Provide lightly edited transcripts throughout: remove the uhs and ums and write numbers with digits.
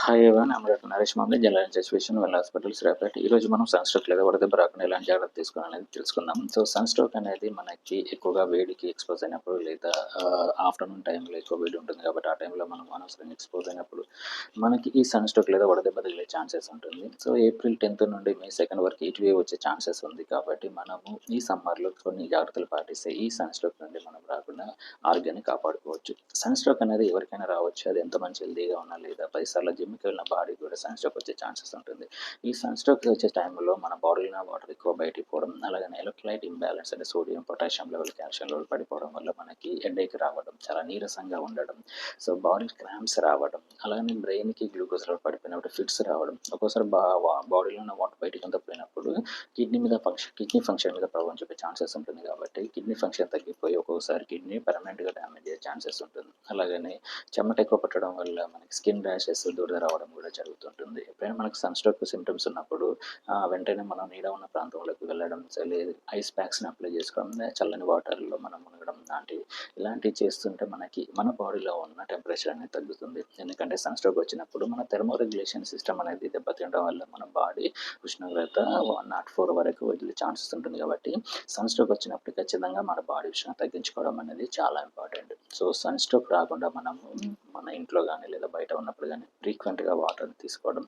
Hi everyone, I'm doctor Naresh Mamle, general situation well hospitals రేపటి. ఈరోజు మనం సన్ స్ట్రోక్ లేదా వడదెబ్బ రాకుండా ఎలాంటి జాగ్రత్త తీసుకోవాలనేది తెలుసుకుందాం. సో సన్ స్ట్రోక్ అనేది మనకి ఎక్కువగా వేడికి ఎక్స్పోజ్ అయినప్పుడు లేదా ఆఫ్టర్నూన్ టైంలో ఎక్కువ వేడి ఉంటుంది కాబట్టి ఆ టైంలో మనం అనవసరంగా ఎక్స్పోజ్ అయినప్పుడు మనకి ఈ సన్ స్ట్రోక్ లేదా వడదెబ్బ తగిలే ఛాన్సెస్ ఉంటుంది. సో ఏప్రిల్ 10th నుండి మే 2nd వరకు హీట్ వేవ్ వచ్చే ఛాన్సెస్ ఉంది కాబట్టి మనము ఈ సమ్మర్లో కొన్ని జాగ్రత్తలు పాటిస్తే ఈ సన్ స్ట్రోక్ నుండి మనం రాకుండా ఆరోగ్యాన్ని కాపాడుకోవచ్చు. సన్ స్ట్రోక్ అనేది ఎవరికైనా రావచ్చు, అది ఎంత మంచి హెల్దీగా ఉన్నా లేదా 10 సార్లు జిమ్కి వెళ్ళిన బాడీ కూడా సన్ స్ట్రోక్ వచ్చే ఛాన్సెస్ ఉంటుంది. ఈ సన్ స్ట్రోక్ వచ్చే టైంలో మన బాడీలో వాటర్ ఎక్కువ బయటికి పోవడం, అలాగే ఎలక్ట్రోలైట్ ఇంబ్యాలెన్స్ అంటే sodium potassium level calcium level పడిపోవడం వల్ల మనకి హెడేక్ రావడం, చాలా నీరసంగా ఉండడం, సో బాడీ క్రాంప్స్ రావడం, అలాగే బ్రెయిన్కి గ్లూకోజ్ లెవెల్ పడిపోయినప్పుడు ఫిట్స్ రావడం, ఒక్కోసారి బాడీలో ఉన్న వాటర్ బయటికి అంతా పోయినప్పుడు కిడ్నీ ఫంక్షన్ మీద ప్రభావం చూపే ఛాన్సెస్ ఉంటుంది. కాబట్టి కిడ్నీ ఫంక్షన్ తగ్గిపోయి ఒక్కోసారి కిడ్నీ పర్మనెంట్గా డ్యామేజ్ అయ్యే ఛాన్సెస్ ఉంటుంది. అలాగనే చెమట ఎక్కువ పట్టడం వల్ల మనకి స్కిన్ ర్యాషెస్, దురద రావడం కూడా జరుగుతుంటుంది. ఎప్పుడైనా మనకు సన్ స్ట్రోక్ సిమ్టమ్స్ ఉన్నప్పుడు వెంటనే మనం నీడ ఉన్న ప్రాంతంలోకి వెళ్ళడం, లేదు ఐస్ ప్యాక్స్ని అప్లై చేసుకోవడం, చల్లని వాటర్లో మనం మునగడం ఇలాంటివి చేస్తుంటే మనకి మన బాడీలో ఉన్న టెంపరేచర్ అనేది తగ్గుతుంది. ఎందుకంటే సన్ స్ట్రోక్ వచ్చినప్పుడు మన థెర్మో రెగ్యులేషన్ సిస్టమ్ అనేది దెబ్బతినడం వల్ల మన బాడీ ఉష్ణోగ్రత 104 వరకు వదిలే ఛాన్సెస్ ఉంటుంది. కాబట్టి సన్ స్ట్రోక్ వచ్చినప్పుడు ఖచ్చితంగా మన బాడీ ఉష్ణోగ్రత తగ్గించుకోవడం అనేది చాలా ఇంపార్టెంట్. సో సన్ స్ట్రోక్ రాకుండా మనము మన ఇంట్లో కానీ లేదా బయట ఉన్నప్పుడు కానీ ఫ్రీక్వెంట్గా వాటర్ తీసుకోవడం,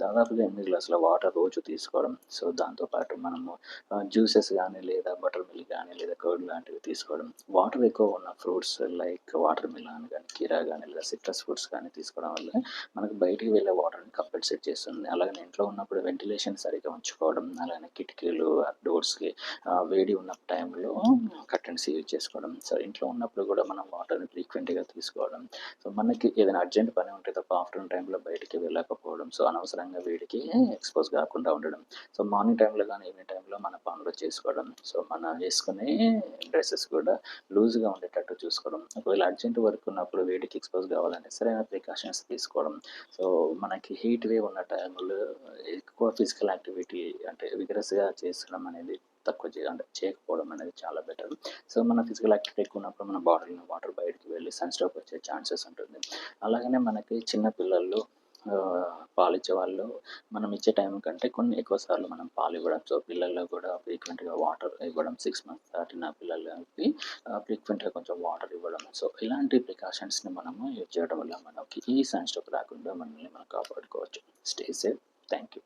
దాదాపుగా 8 గ్లాసుల వాటర్ రోజు తీసుకోవడం. సో దాంతోపాటు మనము జ్యూసెస్ కానీ లేదా బటర్ మిల్క్ కానీ లేదా కర్డ్ లాంటివి తీసుకోవడం, వాటర్ ఎక్కువ ఉన్న ఫ్రూట్స్ లైక్ వాటర్ మిలాన్ కానీ కీరా కానీ లేదా సిట్రస్ ఫ్రూట్స్ కానీ తీసుకోవడం వల్ల మనకు బయటికి వెళ్ళే వాటర్ని కంపెన్సేట్ చేస్తుంది. అలాగే ఇంట్లో ఉన్నప్పుడు వెంటిలేషన్ సరిగ్గా ఉంచుకోవడం, అలాగే కిటికీలు డోర్స్కి వేడి ఉన్న టైంలో కర్టెన్స్ యూజ్ చేసుకోవడం. సో ఇంట్లో ఉన్నప్పుడు కూడా మనం వాటర్ని ఫ్రీక్వెంట్గా తీసుకోవడం. సో మనకి ఏదైనా అర్జెంట్ పని ఉంటే తప్ప ఆఫ్టర్నూన్ టైంలో బయటికి వెళ్ళకపోవడం, సో అనవసరంగా వేడికి ఎక్స్పోజ్ కాకుండా ఉండడం. సో మార్నింగ్ టైంలో కానీ ఈవినింగ్ టైంలో మన పనులు చేసుకోవడం, సో మనం వేసుకునే డ్రెస్సెస్ కూడా లూజ్గా ఉండేటట్టు చూసుకోవడం. ఒకవేళ అర్జెంట్ వర్క్ ఉన్నప్పుడు వేడికి ఎక్స్పోజ్ కావాలంటే సరైన ప్రికాషన్స్ తీసుకోవడం. సో మనకి హీట్ వేవ్ ఉన్న టైంలో ఎక్కువ ఫిజికల్ యాక్టివిటీ అంటే విగరస్గా చేసుకోవడం అనేది తక్కువ అంటే చేయకపోవడం అనేది చాలా బెటర్. సో మన ఫిజికల్ యాక్టివిటీ ఎక్కువ ఉన్నప్పుడు మన బాడీలో వాటర్ బయటకు వెళ్ళి సన్ స్ట్రోక్ వచ్చే ఛాన్సెస్ ఉంటుంది. అలాగనే మనకి చిన్న పిల్లలు పాలిచ్చే వాళ్ళు మనం ఇచ్చే టైం కంటే కొన్ని ఎక్కువ సార్లు మనం పాలు ఇవ్వడం. సో పిల్లల్లో కూడా ఫ్రీక్వెంట్గా వాటర్ ఇవ్వడం, 6 months దాటిన పిల్లలకి ఫ్రీక్వెంట్గా కొంచెం వాటర్ ఇవ్వడం. సో ఇలాంటి ప్రికాషన్స్ని మనము యూజ్ చేయడం వల్ల మనకి ఈ సన్ స్ట్రోక్ రాకుండా మనల్ని మనం కాపాడుకోవచ్చు. Stay safe. Thank you.